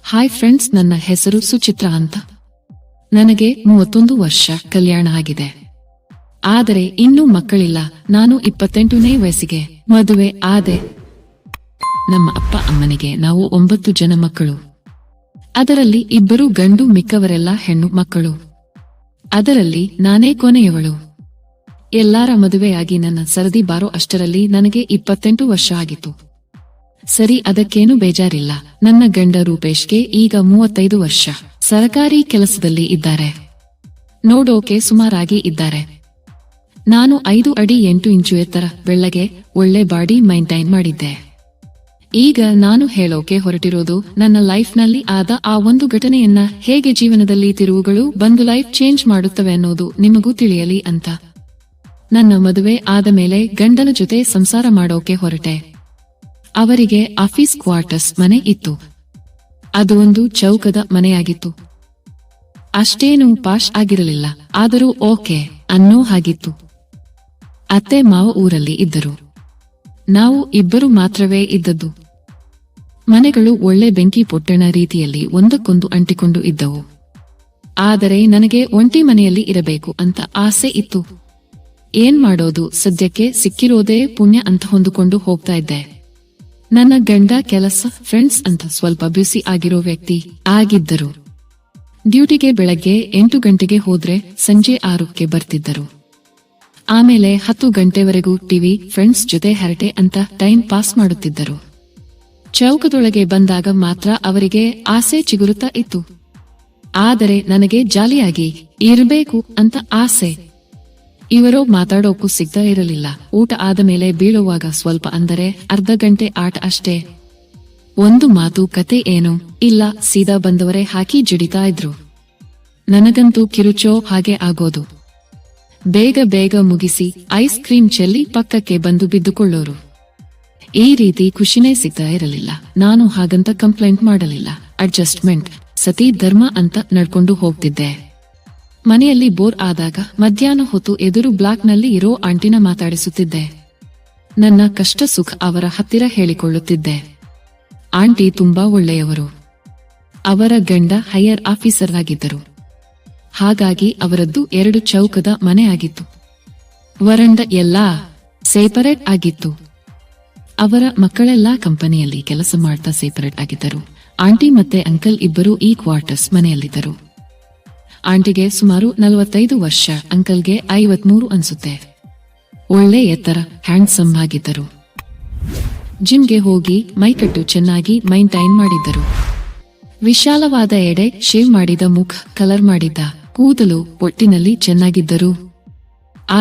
Hi friends, ನನ್ನ ಹೆಸರು ಸುಚಿತ್ರಾ ಅಂತ. ನನಗೆ 31 ವರ್ಷ, ಕಲ್ಯಾಣ ಆಗಿದೆ. ಆದರೆ ಇನ್ನೂ ಮಕ್ಕಳಿಲ್ಲ. ನಾನು 28ನೇ ವಯಸ್ಸಿಗೆ ಮದುವೆ ಆದೆ. ನಮ್ಮ ಅಪ್ಪ ಅಮ್ಮನಿಗೆ ನಾವು 9 ಜನ ಮಕ್ಕಳು. ಅದರಲ್ಲಿ 2 ಗಂಡು, ಮಿಕ್ಕವರೆಲ್ಲ ಹೆಣ್ಣು ಮಕ್ಕಳು. ಅದರಲ್ಲಿ ನಾನೇ ಕೊನೆಯವಳು. ಎಲ್ಲಾರ ಮದುವೆಯಾಗಿ ನನ್ನ ಸರದಿ ಬಾರೋ ಅಷ್ಟರಲ್ಲಿ ನನಗೆ 28 ವರ್ಷ ಆಗಿತ್ತು. ಸರಿ, ಅದಕ್ಕೇನು ಬೇಜಾರಿಲ್ಲ. ನನ್ನ ಗಂಡ ರೂಪೇಶ್ಗೆ ಈಗ 35 ವರ್ಷ. ಸರಕಾರಿ ಕೆಲಸದಲ್ಲಿ ಇದ್ದಾರೆ. ನೋಡೋಕೆ ಸುಮಾರಾಗಿ ಇದ್ದಾರೆ. ನಾನು 5 ಅಡಿ 8 ಇಂಚು ಎತ್ತರ, ಬೆಳ್ಳಗೆ, ಒಳ್ಳೆ ಬಾಡಿ ಮೈಂಟೈನ್ ಮಾಡಿದ್ದೆ. ಈಗ ನಾನು ಹೇಳೋಕೆ ಹೊರಟಿರೋದು ನನ್ನ ಲೈಫ್ನಲ್ಲಿ ಆದ ಆ ಒಂದು ಘಟನೆಯನ್ನ, ಹೇಗೆ ಜೀವನದಲ್ಲಿ ತಿರುವುಗಳು ಬಂದು ಲೈಫ್ ಚೇಂಜ್ ಮಾಡುತ್ತವೆ ಅನ್ನೋದು ನಿಮಗೂ ತಿಳಿಯಲಿ ಅಂತ. ನನ್ನ ಮದುವೆ ಆದ ಮೇಲೆ ಗಂಡನ ಜೊತೆ ಸಂಸಾರ ಮಾಡೋಕೆ ಹೊರಟೆ. ಅವರಿಗೆ ಆಫೀಸ್ ಕ್ವಾರ್ಟರ್ಸ್ ಮನೆ ಇತ್ತು. ಅದು ಒಂದು ಚೌಕದ ಮನೆಯಾಗಿತ್ತು. ಅಷ್ಟೇನೂ ಪಾಶ್ ಆಗಿರಲಿಲ್ಲ, ಆದರೂ ಓಕೆ ಅನ್ನೋ ಹಾಗಿತ್ತು. ಅತ್ತೆ ಮಾವ ಊರಲ್ಲಿ ಇದ್ದರು. ನಾವು 2 ಮಾತ್ರವೇ ಇದ್ದದ್ದು. ಮನೆಗಳು ಒಳ್ಳೆ ಬೆಂಕಿ ಪೊಟ್ಟಣ ರೀತಿಯಲ್ಲಿ ಒಂದಕ್ಕೊಂದು ಅಂಟಿಕೊಂಡು ಇದ್ದವು. ಆದರೆ ನನಗೆ ಒಂಟಿ ಮನೆಯಲ್ಲಿ ಇರಬೇಕು ಅಂತ ಆಸೆ ಇತ್ತು. ಏನ್ ಮಾಡೋದು, ಸದ್ಯಕ್ಕೆ ಸಿಕ್ಕಿರೋದೇ ಪುಣ್ಯ ಅಂತ ಹೊಂದಿಕೊಂಡು ಹೋಗ್ತಾ ಇದ್ದೆ. ನನ್ನ ಗಂಡ ಕೆಲಸ, ಫ್ರೆಂಡ್ಸ್ ಅಂತ ಸ್ವಲ್ಪ ಬ್ಯುಸಿ ಆಗಿರೋ ವ್ಯಕ್ತಿ ಆಗಿದ್ದರು. ಡ್ಯೂಟಿಗೆ ಬೆಳಗ್ಗೆ 8 ಗಂಟೆಗೆ ಹೋದ್ರೆ ಸಂಜೆ 6ಕ್ಕೆ ಬರ್ತಿದ್ದರು. ಆಮೇಲೆ 10 ಗಂಟೆವರೆಗೂ ಟಿವಿ, ಫ್ರೆಂಡ್ಸ್ ಜೊತೆ ಹರಟೆ ಅಂತ ಟೈಮ್ ಪಾಸ್ ಮಾಡುತ್ತಿದ್ದರು. ಚೌಕದೊಳಗೆ ಬಂದಾಗ ಮಾತ್ರ ಅವರಿಗೆ ಆಸೆ ಚಿಗುರುತ್ತಾ ಇತ್ತು. ಆದರೆ ನನಗೆ ಜಾಲಿಯಾಗಿ ಇರಬೇಕು ಅಂತ ಆಸೆ. ಇವರೋ ಮಾತಾಡೋಕು ಸಿಗ್ತಾ ಇರಲಿಲ್ಲ. ಊಟ ಆದ ಮೇಲೆ ಬೀಳುವಾಗ ಸ್ವಲ್ಪ, ಅಂದರೆ ಅರ್ಧ ಗಂಟೆ ಆಟ ಅಷ್ಟೇ. ಒಂದು ಮಾತು ಕತೆ ಏನೂ ಇಲ್ಲ, ಸೀದಾ ಬಂದವರೇ ಹಾಕಿ ಜಡಿತಾ ಇದ್ರು. ನನಗಂತೂ ಕಿರುಚೋ ಹಾಗೆ ಆಗೋದು. ಬೇಗ ಬೇಗ ಮುಗಿಸಿ ಐಸ್ ಕ್ರೀಮ್ ಚೆಲ್ಲಿ ಪಕ್ಕಕ್ಕೆ ಬಂದು ಬಿದ್ದುಕೊಳ್ಳೋರು. ಈ ರೀತಿ ಖುಷಿನೇ ಸಿಗ್ತಾ ಇರಲಿಲ್ಲ. ನಾನು ಹಾಗಂತ ಕಂಪ್ಲೇಂಟ್ ಮಾಡಲಿಲ್ಲ. ಅಡ್ಜಸ್ಟ್ಮೆಂಟ್, ಸತಿ ಧರ್ಮ ಅಂತ ನಡ್ಕೊಂಡು ಹೋಗ್ತಿದ್ದೆ. ಮನೆಯಲ್ಲಿ ಬೋರ್ ಆದಾಗ ಮಧ್ಯಾಹ್ನ ಹೊತ್ತು ಎದುರು ಬ್ಲಾಕ್ನಲ್ಲಿ ಇರೋ ಆಂಟಿನ ಮಾತಾಡಿಸುತ್ತಿದ್ದೆ. ನನ್ನ ಕಷ್ಟ ಸುಖ ಅವರ ಹತ್ತಿರ ಹೇಳಿಕೊಳ್ಳುತ್ತಿದ್ದೆ. ಆಂಟಿ ತುಂಬಾ ಒಳ್ಳೆಯವರು. ಅವರ ಗಂಡ ಹೈಯರ್ ಆಫೀಸರ್ ಆಗಿದ್ದರು. ಹಾಗಾಗಿ ಅವರದ್ದು 2 ಚೌಕದ ಮನೆ ಆಗಿತ್ತು. ವರಂಡ ಎಲ್ಲಾ ಸೆಪರೇಟ್ ಆಗಿತ್ತು. ಅವರ ಮಕ್ಕಳೆಲ್ಲಾ ಕಂಪನಿಯಲ್ಲಿ ಕೆಲಸ ಮಾಡ್ತಾ ಸೆಪರೇಟ್ ಆಗಿದ್ದರು. ಆಂಟಿ ಮತ್ತೆ ಅಂಕಲ್ ಇಬ್ಬರು ಈ ಕ್ವಾರ್ಟರ್ಸ್ ಮನೆಯಲ್ಲಿದ್ದರು. ಆಂಟಿಗೆ ಸುಮಾರು 45 ವರ್ಷ, ಅಂಕಲ್ಗೆ 53 ಅನ್ಸುತ್ತೆ. ಒಳ್ಳೆ ಎತ್ತರ, ಹ್ಯಾಂಡ್ಸಮ್ ಆಗಿದ್ದರು. ಜಿಮ್ಗೆ ಹೋಗಿ ಮೈಕಟ್ಟು ಚೆನ್ನಾಗಿ ಮೈಂಟೈನ್ ಮಾಡಿದ್ದರು. ವಿಶಾಲವಾದ ಎಡೆ, ಶೇವ್ ಮಾಡಿದ ಮುಖ, ಕಲರ್ ಮಾಡಿದ್ದ ಕೂದಲು, ಒಟ್ಟಿನಲ್ಲಿ ಚೆನ್ನಾಗಿದ್ದರು.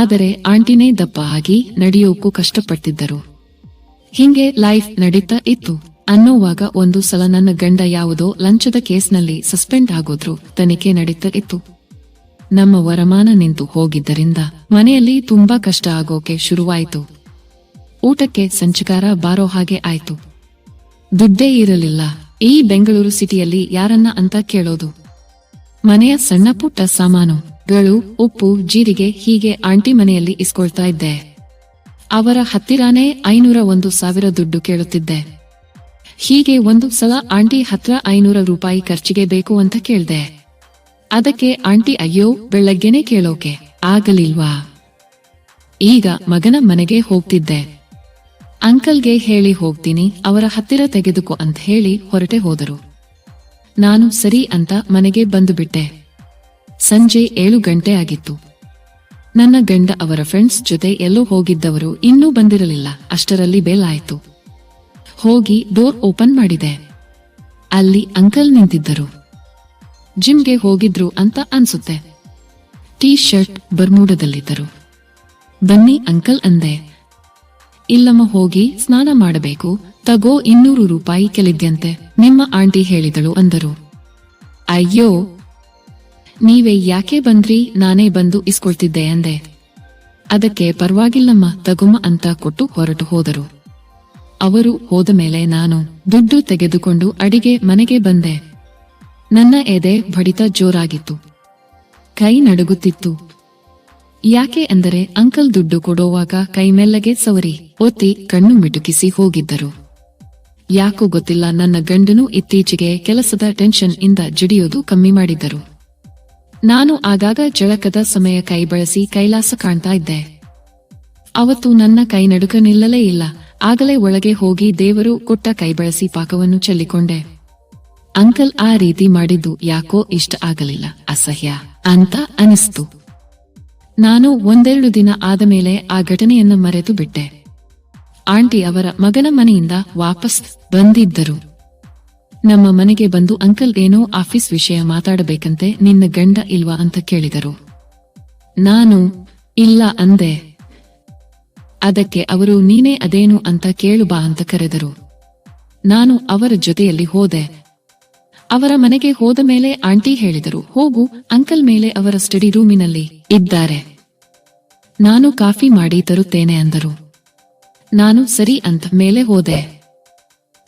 ಆದರೆ ಆಂಟಿನೇ ದಪ್ಪ ಆಗಿ ನಡೆಯೋಕ್ಕೂ ಕಷ್ಟಪಡ್ತಿದ್ದರು. ಹಿಂಗೆ ಲೈಫ್ ನಡೀತಾ ಇತ್ತು. ಅನ್ನೋವಾಗ ಒಂದು ಸಲ ನನ್ನ ಗಂಡ ಯಾವುದೋ ಲಂಚದ ಕೇಸ್ನಲ್ಲಿ ಸಸ್ಪೆಂಡ್ ಆಗೋದ್ರು. ತನಿಖೆ ನಡೀತಾ ಇತ್ತು. ನಮ್ಮ ವರಮಾನ ನಿಂತು ಹೋಗಿದ್ದರಿಂದ ಮನೆಯಲ್ಲಿ ತುಂಬಾ ಕಷ್ಟ ಆಗೋಕೆ ಶುರುವಾಯಿತು. ಊಟಕ್ಕೆ ಸಂಚಕಾರ ಬಾರೋ ಹಾಗೆ ಆಯ್ತು. ದುಡ್ಡೇ ಇರಲಿಲ್ಲ. ಈ ಬೆಂಗಳೂರು ಸಿಟಿಯಲ್ಲಿ ಯಾರನ್ನ ಅಂತ ಕೇಳೋದು. ಮನೆಯ ಸಣ್ಣ ಪುಟ್ಟ ಸಾಮಾನುಗಳು, ಉಪ್ಪು, ಜೀರಿಗೆ, ಹೀಗೆ ಆಂಟಿ ಮನೆಯಲ್ಲಿ ಇಸ್ಕೊಳ್ತಾ ಇದ್ದೆ. ಅವರ ಹತ್ತಿರಾನೇ 501,000 ದುಡ್ಡು ಕೇಳುತ್ತಿದ್ದೆ. ಹೀಗೆ ಒಂದು ಸಲ ಆಂಟಿ ಹತ್ರ 500 ರೂಪಾಯಿ ಖರ್ಚಿಗೆ ಬೇಕು ಅಂತ ಕೇಳ್ದೆ. ಅದಕ್ಕೆ ಆಂಟಿ, ಅಯ್ಯೋ, ಬೆಳಗ್ಗೆನೆ ಕೇಳೋಕೆ ಆಗಲಿಲ್ವಾ? ಈಗ ಮಗನ ಮನೆಗೆ ಹೋಗ್ತಿದ್ದೆ. ಅಂಕಲ್ಗೆ ಹೇಳಿ ಹೋಗ್ತೀನಿ, ಅವರ ಹತ್ತಿರ ತೆಗೆದುಕೋ ಅಂತ ಹೇಳಿ ಹೊರಟೆ ಹೋದರು. ನಾನು ಸರಿ ಅಂತ ಮನೆಗೆ ಬಂದುಬಿಟ್ಟೆ. ಸಂಜೆ 7 ಗಂಟೆ ಆಗಿತ್ತು. ನನ್ನ ಗಂಡ ಅವರ ಫ್ರೆಂಡ್ಸ್ ಜೊತೆ ಎಲ್ಲೋ ಹೋಗಿದ್ದವರು ಇನ್ನೂ ಬಂದಿರಲಿಲ್ಲ. ಅಷ್ಟರಲ್ಲಿ ಬೇಲ್ ಆಯ್ತು. ಹೋಗಿ ಡೋರ್ ಓಪನ್ ಮಾಡಿದೆ. ಅಲ್ಲಿ ಅಂಕಲ್ ನಿಂತಿದ್ದರು. ಜಿಮ್ಗೆ ಹೋಗಿದ್ರು ಅಂತ ಅನ್ಸುತ್ತೆ. ಟೀ ಶರ್ಟ್, ಬರ್ಮೂಡದಲ್ಲಿದ್ದರು. ಬನ್ನಿ ಅಂಕಲ್ ಅಂದೆ. ಇಲ್ಲಮ್ಮ, ಹೋಗಿ ಸ್ನಾನ ಮಾಡಬೇಕು, ತಗೋ 200 ರೂಪಾಯಿ ಕೇಳಿದ್ಯಂತೆ, ನಿಮ್ಮ ಆಂಟಿ ಹೇಳಿದಳು ಅಂದರು. ಅಯ್ಯೋ, ನೀವೇ ಯಾಕೆ ಬಂದ್ರಿ, ನಾನೇ ಬಂದು ಇಸ್ಕೊಳ್ತಿದ್ದೆ ಅಂದೆ. ಅದಕ್ಕೆ ಪರವಾಗಿಲ್ಲಮ್ಮ, ತಗೊಮ್ಮ ಅಂತ ಕೊಟ್ಟು ಹೊರಟು ಹೋದರು. ಅವರು ಹೋದ ಮೇಲೆ ನಾನು ದುಡ್ಡು ತೆಗೆದುಕೊಂಡು ಅಡಿಗೆ ಮನೆಗೆ ಬಂದೆ. ನನ್ನ ಎದೆ ಬಡಿತ ಜೋರಾಗಿತ್ತು. ಕೈ ನಡುಗುತ್ತಿತ್ತು. ಯಾಕೆ ಅಂದರೆ ಅಂಕಲ್ ದುಡ್ಡು ಕೊಡೋವಾಗ ಕೈ ಮೆಲ್ಲಗೆ ಸವರಿ ಒತ್ತಿ ಕಣ್ಣು ಮಿಟುಕಿಸಿ ಹೋಗಿದ್ದರು. ಯಾಕೋ ಗೊತ್ತಿಲ್ಲ, ನನ್ನ ಗಂಡನು ಇತ್ತೀಚೆಗೆ ಕೆಲಸದ ಟೆನ್ಷನ್ ಇಂದ ಜಿಡಿಯೋದು ಕಮ್ಮಿ ಮಾಡಿದ್ದರು. ನಾನು ಆಗಾಗ ಜಳಕದ ಸಮಯ ಕೈ ಬಳಸಿ ಕೈಲಾಸ ಕಾಣ್ತಾ ಇದ್ದೆ. ಅವತ್ತು ನನ್ನ ಕೈ ನಡುಕ ನಿಲ್ಲಲೇ ಇಲ್ಲ. ಆಗಲೇ ಒಳಗೆ ಹೋಗಿ ದೇವರು ಕೊಟ್ಟ ಕೈ ಬಳಸಿ ಪಾಕವನ್ನು ಚೆಲ್ಲಿಕೊಂಡೆ. ಅಂಕಲ್ ಆ ರೀತಿ ಮಾಡಿದ್ದು ಯಾಕೋ ಇಷ್ಟ ಆಗಲಿಲ್ಲ, ಅಸಹ್ಯ ಅಂತ ಅನಿಸ್ತು. ನಾನು ಒಂದೆರಡು ದಿನ ಆದಮೇಲೆ ಆ ಘಟನೆಯನ್ನ ಮರೆತು ಬಿಟ್ಟೆ. ಆಂಟಿ ಅವರ ಮಗನ ಮನೆಯಿಂದ ವಾಪಸ್ ಬಂದಿದ್ದರು. ನಮ್ಮ ಮನೆಗೆ ಬಂದು ಅಂಕಲ್ ಏನೋ ಆಫೀಸ್ ವಿಷಯ ಮಾತಾಡಬೇಕಂತೆ, ನಿನ್ನ ಗಂಡ ಇಲ್ವಾ ಅಂತ ಕೇಳಿದರು. ನಾನು ಇಲ್ಲ ಅಂದೆ. ಅದಕ್ಕೆ ಅವರು ನೀನೇ ಅದೇನು ಅಂತ ಕೇಳು ಬಾ ಅಂತ ಕರೆದರು. ನಾನು ಅವರ ಜೊತೆಯಲ್ಲಿ ಹೋದೆ. ಅವರ ಮನೆಗೆ ಹೋದ ಮೇಲೆ ಆಂಟಿ ಹೇಳಿದರು, ಹೋಗು, ಅಂಕಲ್ ಮೇಲೆ ಅವರ ಸ್ಟಡಿ ರೂಮಿನಲ್ಲಿ ಇದ್ದಾರೆ, ನಾನು ಕಾಫಿ ಮಾಡಿ ತರುತ್ತೇನೆ ಅಂದರು. ನಾನು ಸರಿ ಅಂತ ಮೇಲೆ ಹೋದೆ.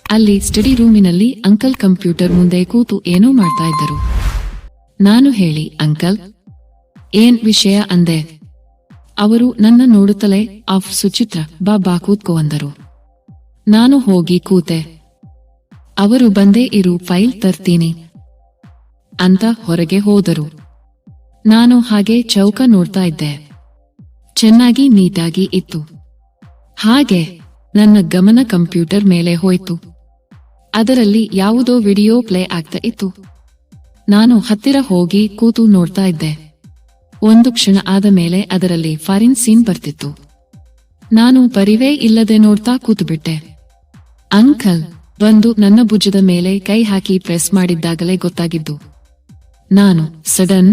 ಅಲ್ಲಿ ಸ್ಟಡಿ ರೂಮಿನಲ್ಲಿ ಅಂಕಲ್ ಕಂಪ್ಯೂಟರ್ ಮುಂದೆ ಕೂತು ಏನೋ ಮಾಡ್ತಾ ಇದ್ದರು. ನಾನು ಹೇಳಿ, ಅಂಕಲ್ ಏನ್ ವಿಷಯ ಅಂದೆ. ಅವರು ನನ್ನ ನೋಡುತ್ತಲೇ, ಆಫ್ ಸುಚಿತ್ರ, ಬಾ ಕೂತ್ಕೋ ಅಂದರು. ನಾನು ಹೋಗಿ ಕೂತೆ. ಅವರು ಬಂದೇ ಇರು, ಫೈಲ್ ತರ್ತೀನಿ ಅಂತ ಹೊರಗೆ ಹೋದರು. ನಾನು ಹಾಗೆ ಚೌಕ ನೋಡ್ತಾ ಇದ್ದೆ. ಚೆನ್ನಾಗಿ ನೀಟಾಗಿ ಇತ್ತು. ಹಾಗೆ ನನ್ನ ಗಮನ ಕಂಪ್ಯೂಟರ್ ಮೇಲೆ ಹೋಯ್ತು. ಅದರಲ್ಲಿ ಯಾವುದೋ ವಿಡಿಯೋ ಪ್ಲೇ ಆಗ್ತಾ ಇತ್ತು. ನಾನು ಹತ್ತಿರ ಹೋಗಿ ಕೂತು ನೋಡ್ತಾ ಇದ್ದೆ. ಒಂದು ಕ್ಷಣ ಆದ ಮೇಲೆ ಅದರಲ್ಲಿ ಫಾರಿನ್ ಸೀನ್ ಬರ್ತಿತ್ತು. ನಾನು ಪರಿವೇ ಇಲ್ಲದೆ ನೋಡ್ತಾ ಕೂತುಬಿಟ್ಟೆ. ಅಂಕಲ್ ಬಂದು ನನ್ನ ಭುಜದ ಮೇಲೆ ಕೈ ಹಾಕಿ ಪ್ರೆಸ್ ಮಾಡಿದ್ದಾಗಲೇ ಗೊತ್ತಾಗಿದ್ದು. ನಾನು ಸಡನ್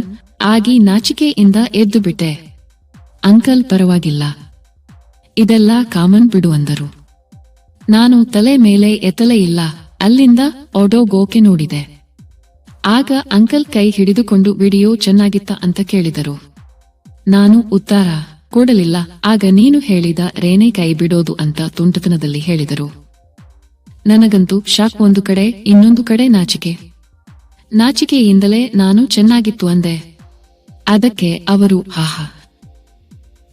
ಆಗಿ ನಾಚಿಕೆಯಿಂದ ಎದ್ದು ಬಿಟ್ಟೆ. ಅಂಕಲ್ ಪರವಾಗಿಲ್ಲ, ಇದೆಲ್ಲ ಕಾಮನ್ ಬಿಡು ಅಂದರು. ನಾನು ತಲೆ ಮೇಲೆ ಎತ್ತಲೇ ಇಲ್ಲ. ಅಲ್ಲಿಂದ ಓಡೋಗೋಕೆ ನೋಡಿದೆ. ಆಗ ಅಂಕಲ್ ಕೈ ಹಿಡಿದುಕೊಂಡು ವಿಡಿಯೋ ಚೆನ್ನಾಗಿತ್ತ ಅಂತ ಕೇಳಿದರು. ನಾನು ಉತ್ತರ ಕೊಡಲಿಲ್ಲ. ಆಗ ನೀನು ಹೇಳಿದ ರೇನೆ ಕೈ ಬಿಡೋದು ಅಂತ ತುಂಟತನದಲ್ಲಿ ಹೇಳಿದರು. ನನಗಂತೂ ಶಾಕ್. ಒಂದು ಕಡೆ, ಇನ್ನೊಂದು ಕಡೆ ನಾಚಿಕೆ. ನಾಚಿಕೆಯಿಂದಲೇ ನಾನು ಚೆನ್ನಾಗಿತ್ತು ಅಂದೆ. ಅದಕ್ಕೆ ಅವರು ಹಾಹಾ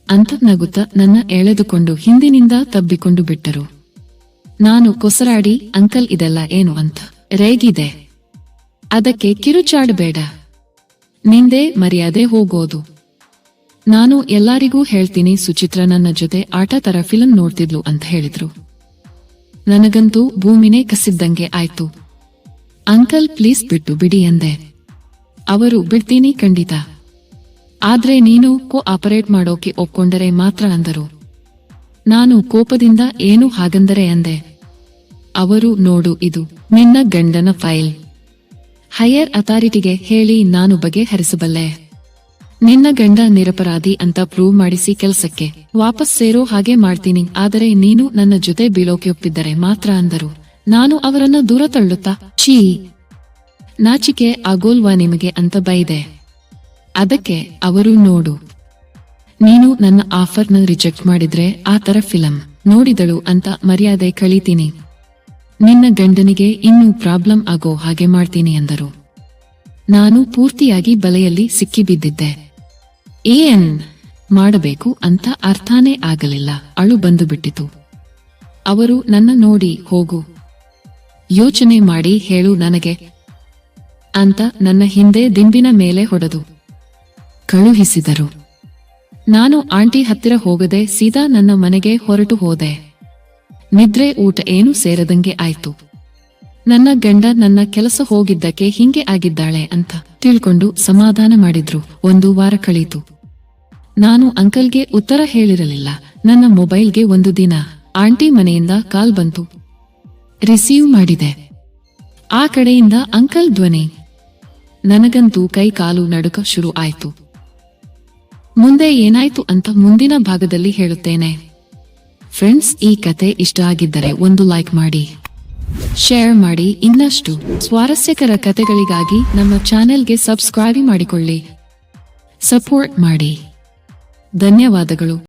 ಅಂತ ನಗುತ್ತಾ ನನ್ನ ಎಳೆದುಕೊಂಡು ಹಿಂದಿನಿಂದ ತಬ್ಬಿಕೊಂಡು ಬಿಟ್ಟರು. ನಾನು ಕೊಸರಾಡಿ, ಅಂಕಲ್ ಇದೆಲ್ಲ ಏನು ಅಂತ ರೇಗಿದೆ. ಅದಕ್ಕೆ ಕಿರುಚಾಡಬೇಡ, ನಿಂದೆ ಮರ್ಯಾದೆ ಹೋಗೋದು. ನಾನು ಎಲ್ಲರಿಗೂ ಹೇಳ್ತೀನಿ, ಸುಚಿತ್ರ ನನ್ನ ಜೊತೆ ಆಟ ತರ ಫಿಲಂ ನೋಡ್ತಿದ್ಲು ಅಂತ ಹೇಳಿದ್ರು. ನನಗಂತೂ ಭೂಮಿನೇ ಕಸಿದ್ದಂಗೆ ಆಯ್ತು. ಅಂಕಲ್ ಪ್ಲೀಸ್ ಬಿಟ್ಟು ಬಿಡಿ ಅಂದೆ. ಅವರು ಬಿಡ್ತೀನಿ ಖಂಡಿತ, ಆದ್ರೆ ನೀನು ಆಪರೇಟ್ ಮಾಡೋಕೆ ಒಪ್ಕೊಂಡರೆ ಮಾತ್ರ ಅಂದರು. ನಾನು ಕೋಪದಿಂದ ಏನು ಹಾಗಂದರೆ ಅಂದೆ. ಅವರು ನೋಡು, ಇದು ನಿನ್ನ ಗಂಡನ ಫೈಲ್, ಹೈಯರ್ ಅಥಾರಿಟಿಗೆ ಹೇಳಿ ನಾನು ಬಗೆಹರಿಸಬಲ್ಲೆ. ನಿನ್ನ ಗಂಡ ನಿರಪರಾಧಿ ಅಂತ ಪ್ರೂವ್ ಮಾಡಿಸಿ ಕೆಲಸಕ್ಕೆ ವಾಪಸ್ ಸೇರೋ ಹಾಗೆ ಮಾಡ್ತೀನಿ, ಆದರೆ ನೀನು ನನ್ನ ಜೊತೆ ಬೀಳೋಕೆ ಒಪ್ಪಿದ್ದರೆ ಮಾತ್ರ ಅಂದರು. ನಾನು ಅವರನ್ನ ದೂರ ತಳ್ಳುತ್ತಾ, ಛೀ, ನಾಚಿಕೆ ಆಗೋಲ್ವಾ ನಿಮಗೆ ಅಂತ ಬೈದೆ. ಅದಕ್ಕೆ ಅವರು ನೋಡು, ನೀನು ನನ್ನ ಆಫರ್ನ ರಿಜೆಕ್ಟ್ ಮಾಡಿದ್ರೆ ಆ ತರ ಫಿಲಂ ನೋಡಿದಳು ಅಂತ ಮರ್ಯಾದೆ ಕಳೀತೀನಿ, ನಿನ್ನ ಗಂಡನಿಗೆ ಇನ್ನೂ ಪ್ರಾಬ್ಲಮ್ ಆಗೋ ಹಾಗೆ ಮಾಡ್ತೀನಿ ಅಂದರು. ನಾನು ಪೂರ್ತಿಯಾಗಿ ಬಲೆಯಲ್ಲಿ ಸಿಕ್ಕಿಬಿದ್ದಿದ್ದೆ. ಏನ್ ಮಾಡಬೇಕು ಅಂತ ಅರ್ಥಾನೇ ಆಗಲಿಲ್ಲ. ಅಳು ಬಂದು ಬಿಟ್ಟಿತು. ಅವರು ನನ್ನ ನೋಡಿ, ಹೋಗು, ಯೋಚನೆ ಮಾಡಿ ಹೇಳು ನನಗೆ ಅಂತ ನನ್ನ ಹಿಂದೆ ದಿಂಬಿನ ಮೇಲೆ ಹೊಡೆದು ಕಳುಹಿಸಿದರು. ನಾನು ಆಂಟಿ ಹತ್ತಿರ ಹೋಗದೆ ಸೀದಾ ನನ್ನ ಮನೆಗೆ ಹೊರಟು ಹೋದೆ. ನಿದ್ರೆ ಊಟ ಏನೂ ಸೇರದಂಗೆ ಆಯ್ತು. ನನ್ನ ಗಂಡ ನನ್ನ ಕೆಲಸ ಹೋಗಿದ್ದಕ್ಕೆ ಹಿಂಗೆ ಆಗಿದ್ದಾಳೆ ಅಂತ ತಿಳ್ಕೊಂಡು ಸಮಾಧಾನ ಮಾಡಿದ್ರು. 1 ವಾರ ಕಳೀತು. ನಾನು ಅಂಕಲ್ಗೆ ಉತ್ತರ ಹೇಳಿರಲಿಲ್ಲ. ನನ್ನ ಮೊಬೈಲ್ಗೆ ಒಂದು ದಿನ ಆಂಟಿ ಮನೆಯಿಂದ ಕಾಲ್ ಬಂತು. ರಿಸೀವ್ ಮಾಡಿದೆ. ಆ ಕಡೆಯಿಂದ ಅಂಕಲ್ ಧ್ವನಿ. ನನಗಂತೂ ಕೈ ಕಾಲು ನಡುಕ ಶುರು ಆಯ್ತು. ಮುಂದೆ ಏನಾಯ್ತು ಅಂತ ಮುಂದಿನ ಭಾಗದಲ್ಲಿ ಹೇಳುತ್ತೇನೆ. ಫ್ರೆಂಡ್ಸ್, ಈ ಕತೆ ಇಷ್ಟ ಆಗಿದ್ದರೆ ಒಂದು ಲೈಕ್ ಮಾಡಿ, ಶೇರ್ ಮಾಡಿ. ಇನ್ನಷ್ಟು ಸ್ವಾರಸ್ಯಕರ ಕತೆಗಳಿಗಾಗಿ ನಮ್ಮ ಚಾನೆಲ್ಗೆ ಸಬ್ಸ್ಕ್ರೈಬ್ ಮಾಡಿಕೊಳ್ಳಿ, ಸಪೋರ್ಟ್ ಮಾಡಿ. ಧನ್ಯವಾದಗಳು.